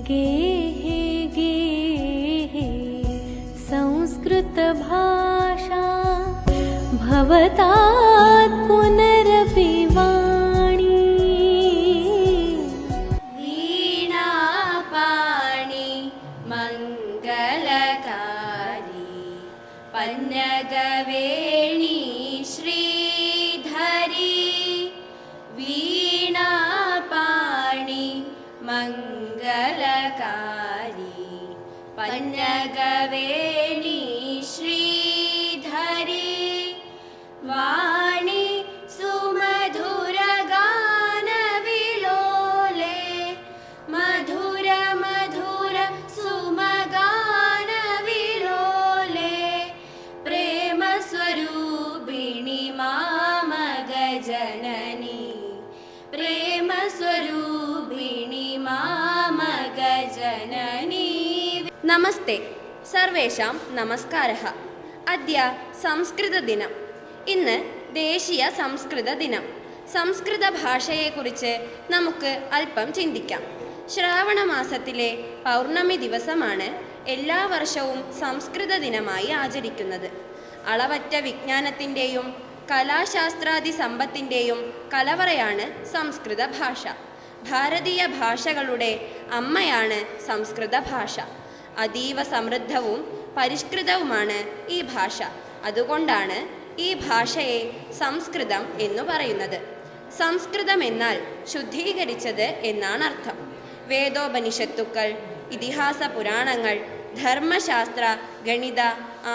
गेहे गेहे संस्कृतभाषा भवतात् पुनरपि वाणी वीणापाणि मङ्गलकारी पन्नगवेणी श्रीधरी वीणापाणि मङ्गलकारी पन्नगवेणी श्रीधरी वाणी सुमधुरगानविलोले मधुर मधुर सुमगानविलोले प्रेमस्वरूपिणि मामगजननी प्रेमस्वरूपिणि मामगजननी। നമസ്തേ സർവേഷാം നമസ്കാരഃ. അദ്യ സംസ്കൃതദിനം. ഇന്ന് ദേശീയ സംസ്കൃത ദിനം. സംസ്കൃത ഭാഷയെക്കുറിച്ച് നമുക്ക് അല്പം ചിന്തിക്കാം. ശ്രാവണ മാസത്തിലെ പൗർണമി ദിവസമാണ് എല്ലാ വർഷവും സംസ്കൃത ദിനമായി ആചരിക്കുന്നത്. അളവറ്റ വിജ്ഞാനത്തിൻ്റെയും കലാശാസ്ത്രാദി സമ്പത്തിൻ്റെയും കലവറയാണ് സംസ്കൃത ഭാഷ. ഭാരതീയ ഭാഷകളുടെ അമ്മയാണ് സംസ്കൃത ഭാഷ. അതീവ സമൃദ്ധവും പരിഷ്കൃതവുമാണ് ഈ ഭാഷ. അതുകൊണ്ടാണ് ഈ ഭാഷയെ സംസ്കൃതം എന്നു പറയുന്നത്. സംസ്കൃതം എന്നാൽ ശുദ്ധീകരിച്ചത് എന്നാണ് അർത്ഥം. വേദോപനിഷത്തുക്കൾ, ഇതിഹാസ പുരാണങ്ങൾ, ധർമ്മശാസ്ത്ര, ഗണിത,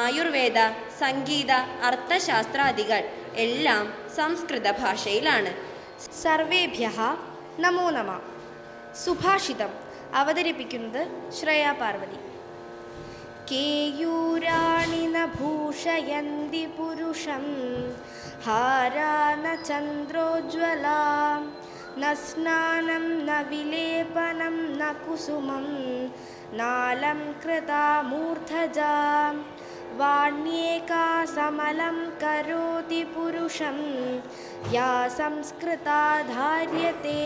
ആയുർവേദ, സംഗീത, അർത്ഥശാസ്ത്രാദികൾ എല്ലാം സംസ്കൃത ഭാഷയിലാണ്. സർവേഭ്യഃ നമോ നമഃ. സുഭാഷിതം അവതരിപ്പിക്കുന്നത് ശ്രേയാ പാർവതി. കേയൂരാണി ന ഭൂഷയന്തി പുരുഷം ഹാരാ ന ചന്ദ്രോജ്വലാ ന സ്നാനം ന വിലേപനം ന കുസുമം നാലം കൃതാ മൂർധജാ വാണ്യേകാ സമലം കരോതി പുരുഷം യാ സംസ്കൃതാ ധാര്യത്തെ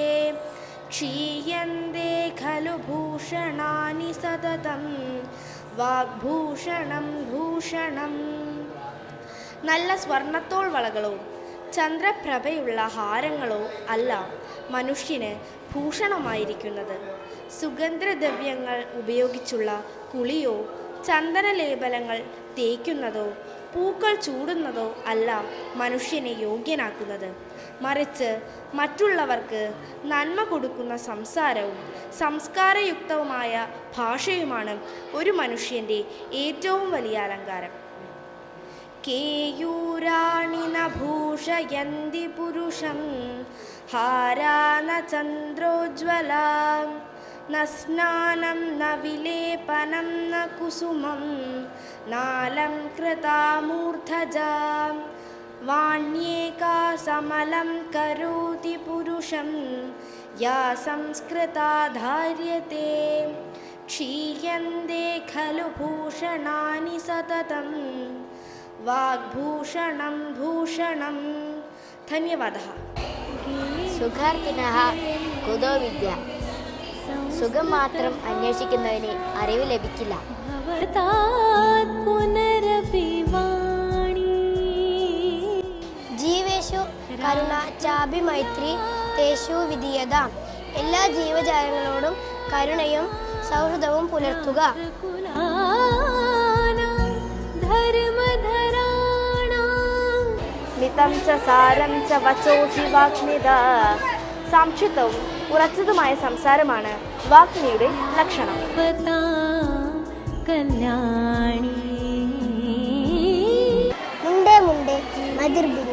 ക്ഷീയന്തേ ഖലു ഭൂഷണാനി സതതം വാഗ്ഭൂഷണം ഭൂഷണം. നല്ല സ്വർണത്തോൾ വളകളോ ചന്ദ്രപ്രഭയുള്ള ഹാരങ്ങളോ അല്ല മനുഷ്യന് ഭൂഷണമായിരിക്കുന്നത്. സുഗന്ധദ്രവ്യങ്ങൾ ഉപയോഗിച്ചുള്ള കുളിയോ ചന്ദനലേപനങ്ങൾ തേക്കുന്നതോ പൂക്കൾ ചൂടുന്നതോ അല്ല മനുഷ്യനെ യോഗ്യനാക്കുന്നത്. മറിച്ച് മറ്റുള്ളവർക്ക് നന്മ കൊടുക്കുന്ന സംസാരവും സംസ്കാരയുക്തവുമായ ഭാഷയുമാണ് ഒരു മനുഷ്യൻ്റെ ഏറ്റവും വലിയ അലങ്കാരം. കേയൂരാണി ന ഭൂഷയന്തി പുരുഷം ഹാരാ ന ചന്ദ്രോജ്വലാ ന സ്നാനം ന വിലേപനം ന കുസുമം നാലം കൃതാ മൂർധജാ വാണ്യേകാ സമലം കരോതി പുരുഷം യാ സംസ്കൃതാ ധാര്യത്തെ ക്ഷീയന്തേ ഖലു ഭൂഷണാനി സതതം വാഗ്ഭൂഷണം ഭൂഷണം. ധന്യവാദः. സുഖാർത്ഥിനഃ കുതോ വിദ്യ. സുഖം മാത്രം അന്വേഷിക്കുന്നവന് അറിവ് ലഭിക്കില്ല. ജീവേഷു കരുണ ചാപി മൈത്രി തേഷു വിധീയതാം. എല്ലാ ജീവജാലങ്ങളോടും കരുണയും സൗഹൃദവും പുലർത്തുക. മിതം ച സാരം ച വചോ ഹി വാഗ്മിത. സംക്ഷിപ്തവും ഉറച്ചതുമായ സംസാരമാണ് വാഗ്മിയുടെ ലക്ഷണം. മുണ്ടേ മുണ്ടേ മതിർഭിന്ന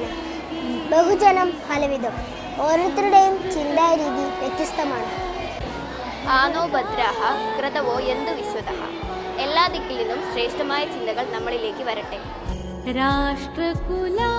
ബഹുജനം ഫലവിധം. ഓരോരുത്തരുടെയും ചിന്താരീതി വ്യത്യസ്തമാണ്. ആനോ ഭദ്രാഹ ക്രതവോ എന്തു വിശ്വതഃ. എല്ലാ ദിക്കിൽ നിന്നും ശ്രേഷ്ഠമായ ചിന്തകൾ നമ്മളിലേക്ക് വരട്ടെ. രാഷ്ട്രകുലാ